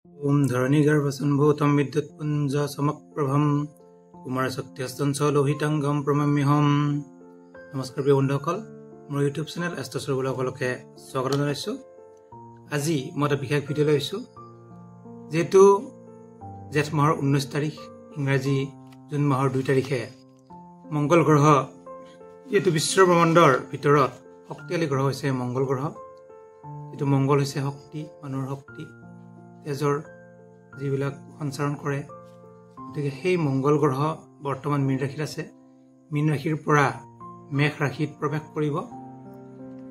ओम धरणी गर्भसंभूतं विद्युत्पुंज समप्रभम कुमारशक्तिहस्तंचलोहितांगम प्रणम्यहम। नमस्कार प्रिय बंधुসকল, মোৰ ইউটিউব চেনেল এষ্ট্ৰছৰ সকলোকে স্বাগত জনাইছো। আজি মই এটা বিশেষ ভিডিঅ' লৈছো, যেহেতু জেঠ মাহৰ 19 তাৰিখ, ইংৰাজী জুন মাহৰ 2 তাৰিখে মংগল গ্ৰহ, যেহেতু বিশ্ব ব্ৰহ্মাণ্ডৰ ভিতৰত শক্তিশালী গ্ৰহ হৈছে মংগল গ্ৰহ। যেহেতু মংগল হৈছে শক্তি, মানুহৰ শক্তি, তেজৰ যিবিলাক সঞ্চাৰণ কৰে, গতিকে সেই মংগল গ্ৰহ বৰ্তমান মীন ৰাশিত আছে। মীন ৰাশিৰ পৰা মেঘ ৰাশিত প্ৰৱেশ কৰিব,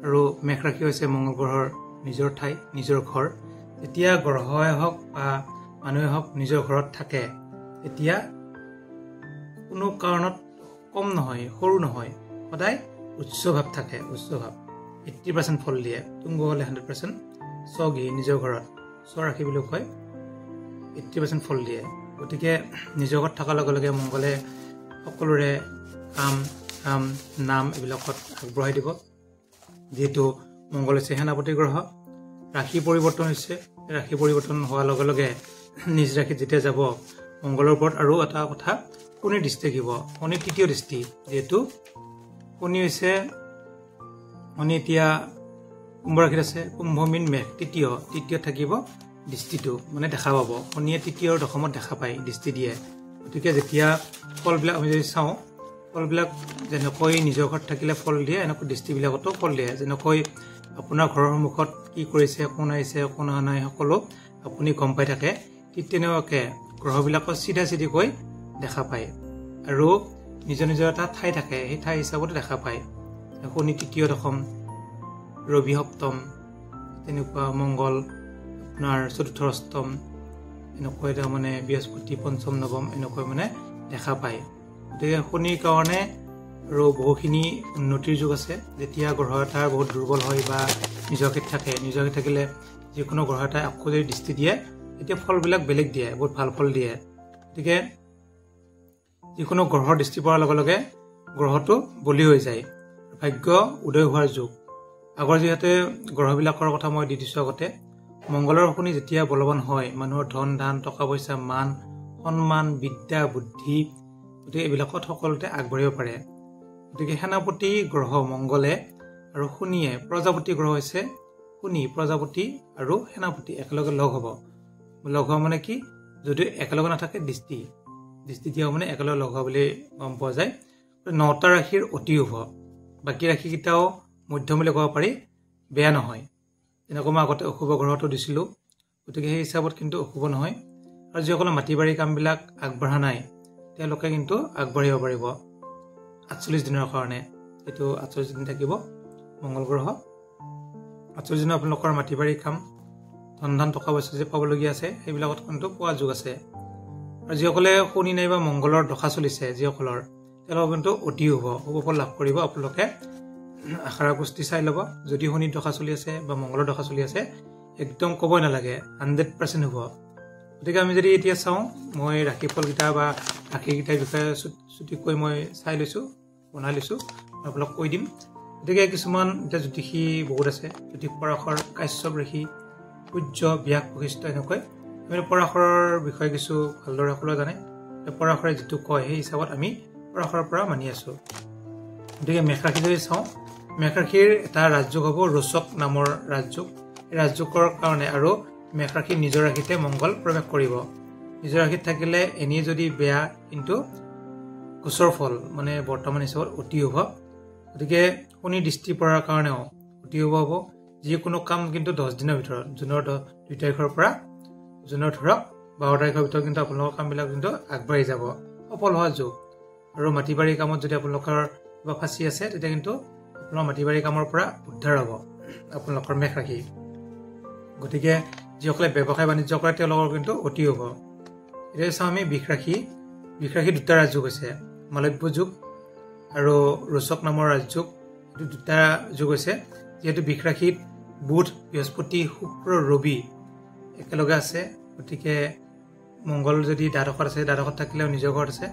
আৰু মেঘ ৰাশি হৈছে মংগল গ্ৰহৰ নিজৰ ঠাই, নিজৰ ঘৰ। যেতিয়া গ্ৰহই হওক বা মানুহে হওক নিজৰ ঘৰত থাকে, তেতিয়া কোনো কাৰণত কম নহয়, সৰু নহয়, সদায় উচ্চ ভাৱ থাকে। উচ্চ ভাৱ 80% ফল দিয়ে, তুংগ হ'লে 100%, স্বগৃহী নিজৰ ঘৰত স্বৰাশি বুলি কয়, 80% ফল দিয়ে। গতিকে নিজৰ ঘৰত থকাৰ লগে লগে মংগলে সকলোৰে কাম নাম এইবিলাকত আগবঢ়াই দিব। যিহেতু মংগল হৈছে সেনাপতি গ্ৰহ, ৰাশি পৰিৱৰ্তন হৈছে। ৰাশি পৰিৱৰ্তন হোৱাৰ লগে লগে নিজ ৰাশিত যেতিয়া যাব মংগলৰ ওপৰত আৰু এটা কথা, শনিৰ দৃষ্টি থাকিব। শনিৰ তৃতীয় দৃষ্টি, যিহেতু শনি এতিয়া কুম্ভ ৰাশিত আছে। কুম্ভ মীন মেঘ তৃতীয় থাকিব দৃষ্টিটো, মানে দেখা পাব। শনিয়ে তৃতীয় আৰু দশমত দেখা পায়, দৃষ্টি দিয়ে। গতিকে যেতিয়া ফলবিলাক আমি যদি চাওঁ, ফলবিলাক যেনেকৈ নিজৰ ঘৰত থাকিলে ফল দিয়ে, এনেকৈ দৃষ্টিবিলাকতো ফল দিয়ে। যেনেকৈ আপোনাৰ ঘৰৰ সন্মুখত কি কৰিছে, কোন আহিছে, কোন অহা নাই, সকলো আপুনি গম পাই থাকে। ঠিক তেনেকুৱাকৈ গ্ৰহবিলাকত চিধাকৈ দেখা পায়, আৰু নিজৰ এটা ঠাই থাকে, সেই ঠাই হিচাপতো দেখা পায়। শনি তৃতীয় দশম, ৰবি সপ্তম, তেনেকুৱা মংগল আপোনাৰ চতুৰ্থ অষ্টম, এনেকৈ তাৰমানে বৃহস্পতি পঞ্চম নৱম, এনেকৈ মানে দেখা পায়। গতিকে শনিৰ কাৰণে আৰু বহুখিনি উন্নতিৰ যুগ আছে। যেতিয়া গ্ৰহ এটা বহুত দুৰ্বল হয় বা নিজকে থাকিলে যিকোনো গ্ৰহ এটাই আকৌ যদি দৃষ্টি দিয়ে, তেতিয়া ফলবিলাক বেলেগ দিয়ে, বহুত ভাল ফল দিয়ে। গতিকে যিকোনো গ্ৰহৰ দৃষ্টি পৰাৰ লগে লগে গ্ৰহটো বলি হৈ যায়, ভাগ্য উদয় হোৱাৰ যুগ। আগৰ যিহেতু গ্ৰহবিলাকৰ কথা মই দি দিছোঁ আগতে, মংগলৰ শনি যেতিয়া বলৱান হয়, মানুহৰ ধন ধান, টকা পইচা, মান সন্মান, বিদ্যা বুদ্ধি, গতিকে এইবিলাকত সকলোতে আগবাঢ়িব পাৰে। গতিকে সেনাপতি গ্ৰহ মংগলে আৰু শনিয়ে, প্ৰজাপতি গ্ৰহ হৈছে শনি, প্ৰজাপতি আৰু সেনাপতি একেলগে লগ হ'ব। লগ হোৱা মানে কি, যদি একেলগে নাথাকে দৃষ্টি দিয়া মানে একেলগে লগ হোৱা বুলি গম পোৱা যায়। 9টা ৰাশিৰ অতি শুভ, বাকী ৰাশিকেইটাও মধ্যম বুলি ক'ব পাৰি, বেয়া নহয়। তেনেকৈ মই আগতে অশুভ গ্ৰহটো দিছিলোঁ, গতিকে সেই হিচাপত কিন্তু অশুভ নহয়। আৰু যিসকলে মাটি বাৰী কামবিলাক আগবঢ়া নাই, তেওঁলোকে কিন্তু আগবাঢ়িব পাৰিব 48 দিনৰ কাৰণে। এইটো 48 দিন থাকিব মংগল গ্ৰহ। 48 দিনত আপোনালোকৰ মাটি বাৰী কাম, ধন ধান, টকা পইচা যে পাবলগীয়া আছে, সেইবিলাকত কিন্তু পোৱা যুগ আছে। আৰু যিসকলে শনি নাইবা মংগলৰ দশা চলিছে, যিসকলৰ, তেওঁলোকৰ কিন্তু অতি শুভ ফল লাভ কৰিব। আপোনালোকে আশাৰা পুষ্টি চাই ল'ব। যদি শনিৰ দশা চলি আছে বা মংগলৰ দশা চলি আছে, একদম ক'বই নালাগে, 100% শুভ। গতিকে আমি যদি এতিয়া চাওঁ, মই ৰাশিফলকেইটা বা ৰাশিকেইটাৰ বিষয়ে চুটিকৈ মই চাই লৈছোঁ, বনাই লৈছোঁ, মই আপোনালোক কৈ দিম। গতিকে কিছুমান এতিয়া জ্যোতিষী বহুত আছে, জ্যোতিষ পৰাশৰ, কাশ্যপ ঋষি, সূৰ্য, ব্যাস, বশিষ্ঠ, এনেকৈ আমি পৰাশৰৰ বিষয়ে কিছু ভালদৰে সকলোৱে জানে। পৰাশৰে যিটো কয় সেই হিচাপত আমি পৰাশৰৰ পৰা মানি আছোঁ। গতিকে মেঘ ৰাশি যদি চাওঁ, মেঘ ৰাশিৰ এটা ৰাজযোগ হ'ব ৰোচক নামৰ ৰাজযোগ। এই ৰাজযোগৰ কাৰণে আৰু মেঘ ৰাশিৰ নিজৰ ৰাশিতে মংগল প্ৰৱেশ কৰিব। নিজৰ ৰাশিত থাকিলে এনেই যদি বেয়া, কিন্তু গোচৰ ফল মানে বৰ্তমান হিচাপত অতি শুভ। গতিকে শনিৰ দৃষ্টি পৰাৰ কাৰণেও অতি শুভ হ'ব। যিকোনো কাম কিন্তু 10 দিনৰ ভিতৰত, জুনৰ 2 তাৰিখৰ পৰা জুনৰ ধৰক 12 তাৰিখৰ ভিতৰত কিন্তু আপোনালোকৰ কামবিলাক কিন্তু আগবাঢ়ি যাব, সফল হোৱা যুগ। আৰু মাটি বাৰী কামত যদি আপোনালোকৰ কিবা ফাঁচি আছে, তেতিয়া কিন্তু আপোনাৰ মাটি বাৰী কামৰ পৰা উদ্ধাৰ হ'ব আপোনালোকৰ মেঘ ৰাশি। গতিকে যিসকলে ব্যৱসায় বাণিজ্য কৰে, তেওঁলোকৰ কিন্তু অতি শুভ। এতিয়া চাওঁ আমি বৃষ ৰাশি 2টা ৰাজযোগ হৈছে, মালব্য যুগ আৰু ৰোচক নামৰ ৰাজযোগ। এইটো 2টা যুগ হৈছে। যিহেতু বৃষ ৰাশিত বুধ, বৃহস্পতি, শুক্ৰ, ৰবি একেলগে আছে, গতিকে মংগল যদি দ্বাদশত আছে, দ্বাদশত থাকিলেও নিজৰ ঘৰত আছে,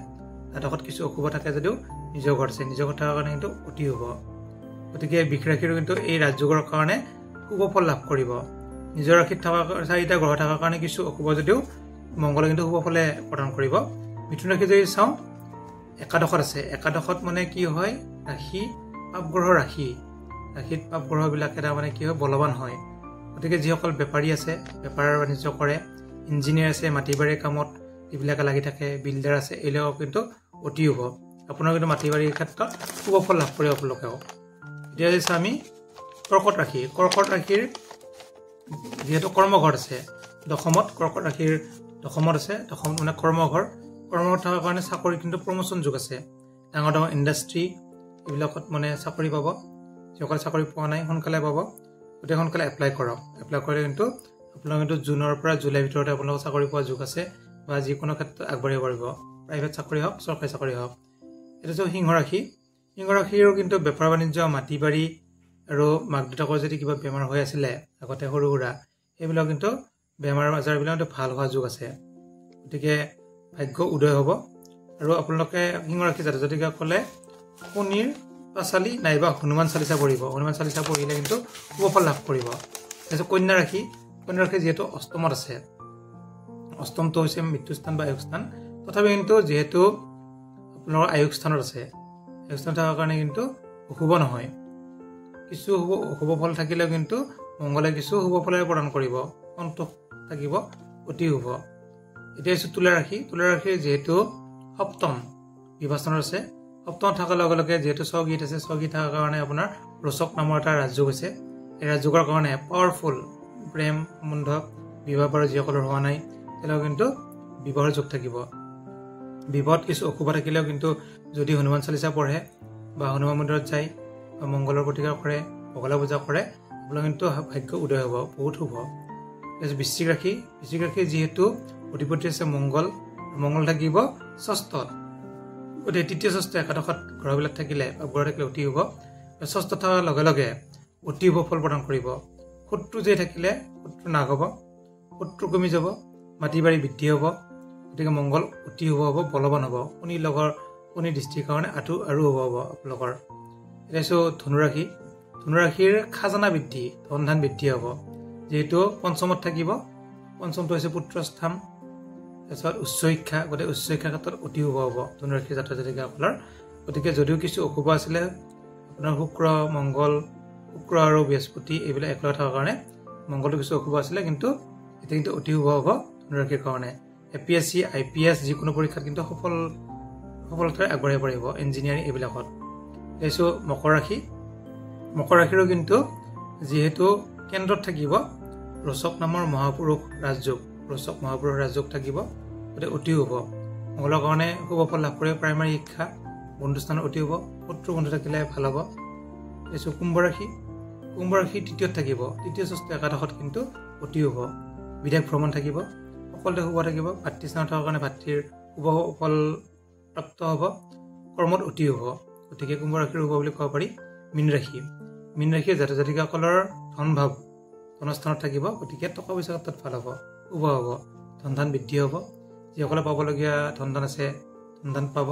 দ্বাদশত কিছু অশুভ থাকে যদিও নিজৰ ঘৰত আছে, নিজৰ ঘৰত থকাৰ কাৰণে কিন্তু অতি শুভ। গতিকে বৃষ ৰাশিৰো কিন্তু এই ৰাজযোগৰ কাৰণে শুভ ফল লাভ কৰিব। নিজৰ ৰাশিত থকা 4টা গ্ৰহ থকাৰ কাৰণে কিছু অশুভ যদিও মংগলে কিন্তু শুভ ফলে প্ৰদান কৰিব। মিথুন ৰাশি যদি চাওঁ একাদশত আছে। একাদশত মানে কি হয় ৰাশি পাপগ্ৰহ ৰাশিত পাপগ্ৰহবিলাকে তাৰমানে কি হয় বলৱান হয়। গতিকে যিসকল বেপাৰী আছে বেপাৰ বাণিজ্য কৰে, ইঞ্জিনিয়াৰ আছে মাটি বাৰীৰ কামত যিবিলাকে লাগি থাকে, বিল্ডাৰ আছে, এইবিলাকক কিন্তু অতি শুভ। আপোনাৰ কিন্তু মাটি বাৰীৰ ক্ষেত্ৰত শুভ ফল লাভ কৰিব আপোনালোকেও। এতিয়া হৈছে আমি কৰ্কট ৰাশিৰ যিহেতু কৰ্মঘৰ আছে দশমত, কৰ্কট ৰাশিৰ দশমত আছে। দশম মানে কৰ্মঘৰ থকাৰ কাৰণে চাকৰি কিন্তু প্ৰমোচন যুগ আছে। ডাঙৰ ডাঙৰ ইণ্ডাষ্ট্ৰী এইবিলাকত মানে চাকৰি পাব। যিসকলে চাকৰি পোৱা নাই সোনকালে পাব। গতিকে সোনকালে এপ্লাই কৰক। এপ্লাই কৰিলে কিন্তু আপোনালোকে কিন্তু জুনৰ পৰা জুলাইৰ ভিতৰতে আপোনালোকৰ চাকৰি পোৱা যুগ আছে বা যিকোনো ক্ষেত্ৰত আগবাঢ়িব পাৰিব, প্ৰাইভেট চাকৰি হওক চৰকাৰী চাকৰি হওক। এইটো হৈছে সিংহ ৰাশিৰো কিন্তু বেপাৰ বাণিজ্য মাটি বাৰী আৰু মাক দেউতাকৰ যদি কিবা বেমাৰ হৈ আছিলে আগতে সৰু সুৰা সেইবিলাক কিন্তু বেমাৰ আজাৰবিলাক ভাল হোৱা যুগ আছে। গতিকে ভাগ্য উদয় হ'ব। আৰু আপোনালোকে সিংহ ৰাশি জাতক জাতিকাসকলে শনিৰ পাঁচালি নাইবা হনুমান চালিচা পঢ়িব। হনুমান চালিচা পঢ়িলে কিন্তু শুভ ফল লাভ কৰিব। তাৰপিছত কন্যা ৰাশি যিহেতু অষ্টমত আছে, অষ্টমটো হৈছে মৃত্যুস্থান বা আয়ুস্থান, তথাপি কিন্তু যিহেতু আপোনালোকৰ আয়ুস্থানত আছে, আয়ুস্থান থকাৰ কাৰণে কিন্তু অশুভ নহয়। কিছু শুভ ফল থাকিলেও কিন্তু মংগলে কিছু শুভ ফলেৰে প্ৰদান কৰিব, সন্তোষ থাকিব, অতি শুভ। এতিয়া হৈছে তুলা ৰাশিৰ যিহেতু সপ্তম বিভাজনত আছে, সপ্তমত থকাৰ লগে লগে যিহেতু স্বগীত আছে, স্বগীত থকাৰ কাৰণে আপোনাৰ ৰোচক নামৰ এটা ৰাজযোগ আছে। এই ৰাজযোগৰ কাৰণে পাৱাৰফুল প্ৰেম সম্বন্ধ বিবাহ বাৰু যিসকলৰ হোৱা নাই তেওঁলোকৰ কিন্তু বিবাহৰ যোগ থাকিব। বিবাহত কিছু অশুভ থাকিলেও কিন্তু যদি হনুমান চালিচা পঢ়ে বা হনুমান মন্দিৰত যায় বা মংগলৰ প্ৰতিকাৰ কৰে, বগলা পূজা কৰে, আপোনালোকৰ কিন্তু ভাগ্য উদয় হ'ব, বহুত শুভ। বৃশ্চিক ৰাশি যিহেতু অধিপতি আছে মংগল থাকিব ষষ্ঠত। গতিকে তৃতীয় ষষ্ঠ একাদশত গ্ৰহবিলাক থাকিলে বা গ্ৰহ থাকিলে অতি শুভ। ষষ্ঠ থকাৰ লগে লগে অতি শুভ ফল প্ৰদান কৰিব। শত্ৰু যে থাকিলে শত্ৰু নাশ হ'ব, শত্ৰু কমি যাব, মাটি বাৰী বৃদ্ধি হ'ব। গতিকে মংগল অতি শুভ হ'ব, বলৱান হ'ব। শনি দৃষ্টিৰ কাৰণে আৰু শুভ হ'ব আপোনালোকৰ। এতিয়া আছোঁ ধনুৰাশিৰ খাজানা বৃদ্ধি, ধন ধান বৃদ্ধি হ'ব। যিহেতু পঞ্চমত থাকিব, পঞ্চমটো হৈছে পুত্ৰস্থান, তাৰপিছত উচ্চ শিক্ষা, গতিকে উচ্চ শিক্ষাৰ ক্ষেত্ৰত অতি শুভ হ'ব ধনুৰাশিৰ জাতক জাতিকাসকলৰ। গতিকে যদিও কিছু অশুভ আছিলে আপোনাৰ শুক্ৰ আৰু বৃহস্পতি এইবিলাক একেলগে থকাৰ কাৰণে মংগলটো কিছু অশুভ আছিলে, কিন্তু এতিয়া কিন্তু অতি শুভ হ'ব ধনুৰাশিৰ কাৰণে। APSC IPS যিকোনো পৰীক্ষাত কিন্তু সফলতাৰে আগবাঢ়িব পাৰিব, ইঞ্জিনিয়াৰিং এইবিলাকত। তাৰপিছত মকৰ ৰাশিৰো কিন্তু যিহেতু কেন্দ্ৰত থাকিব ৰোচক নামৰ মহাপুৰুষ ৰাজযোগ থাকিব, গতিকে অতি শুভ। মংগলৰ কাৰণে শুভ ফল লাভ কৰিব। প্ৰাইমাৰী শিক্ষা বন্ধুস্থানত অতি শুভ, শত্ৰু বন্ধু থাকিলে ভাল হ'ব। তাৰপিছত কুম্ভ ৰাশি তৃতীয়ত থাকিব, তৃতীয় ষষ্ঠ একাদশত কিন্তু অতি শুভ। বিদেশ ভ্ৰমণ থাকিব, সকলোতে শুভ থাকিব। ভাতৃস্থানত থকাৰ কাৰণে ভাতৃৰ শুভ ফল প্ৰাপ্ত হ'ব, কৰ্মত অতি শুভ। গতিকে কুম্ভ ৰাশিৰ শুভ বুলি ক'ব পাৰি। মীন ৰাশিৰ জাতক জাতিকাসকলৰ ধনস্থানত থাকিব, গতিকে টকা পইচা ক্ষেত্ৰত ভাল হ'ব, শুভ হ'ব, ধন ধান বৃদ্ধি হ'ব। যিসকলে পাবলগীয়া ধন ধান আছে ধন ধান পাব।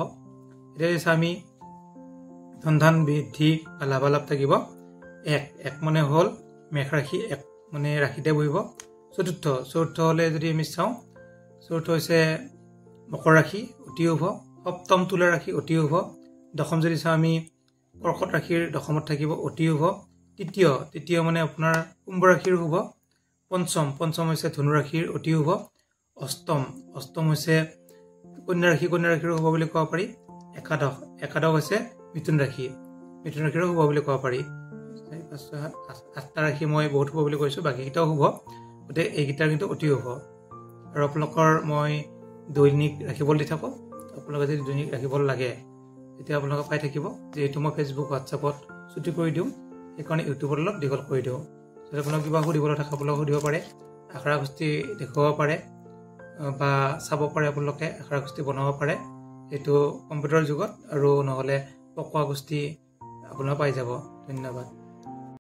এতিয়া আমি ধন ধান বৃদ্ধি বা লাভালাভ থাকিব। এক মানে হ'ল মেঘ ৰাশি, এক মানে ৰাশিতে বহিব। চতুৰ্থ হ'লে যদি আমি চাওঁ, চতুৰ্থ হৈছে মকৰ ৰাশি, অতি শুভ। সপ্তম তুলা ৰাশি, অতি শুভ। দশম যদি চাওঁ আমি কৰ্কট ৰাশিৰ দশমত থাকিব, অতি শুভ। তৃতীয় মানে আপোনাৰ কুম্ভ ৰাশিৰ শুভ। পঞ্চম হৈছে ধনু ৰাশিৰ অতি শুভ। অষ্টম হৈছে কন্যা ৰাশিৰ শুভ বুলি ক'ব পাৰি। একাদশ হৈছে মিথুন ৰাশিৰো শুভ বুলি ক'ব পাৰি। 8টা ৰাশি মই বহুত শুভ বুলি কৈছোঁ, বাকীকেইটাও শুভ। গতিকে এইকেইটাৰ কিন্তু অতি শুভ। আৰু আপোনালোকৰ মই দৈনিক ৰাশিফল দি থাকোঁ। আপোনালোকে যদি দৈনিক ৰাশিফল লাগে তেতিয়া আপোনালোকে পাই থাকিব। যিহেতু মই ফেচবুক হোৱাটছআপত ছুটি কৰি দিওঁ, সেইকাৰণে ইউটিউবত অলপ দীঘল কৰি দিওঁ। যদি আপোনালোক কিবা সুধিবলৈ থাকে আপোনালোকে সুধিব পাৰে, আখৰা গোষ্ঠী দেখুৱাব পাৰে বা চাব পাৰে, আপোনালোকে আখৰা গোষ্ঠী বনাব পাৰে। এইটো কম্পিউটাৰৰ যুগত, আৰু নহ'লে পকোৱা গোষ্ঠী আপোনালোকে পাই যাব। ধন্যবাদ।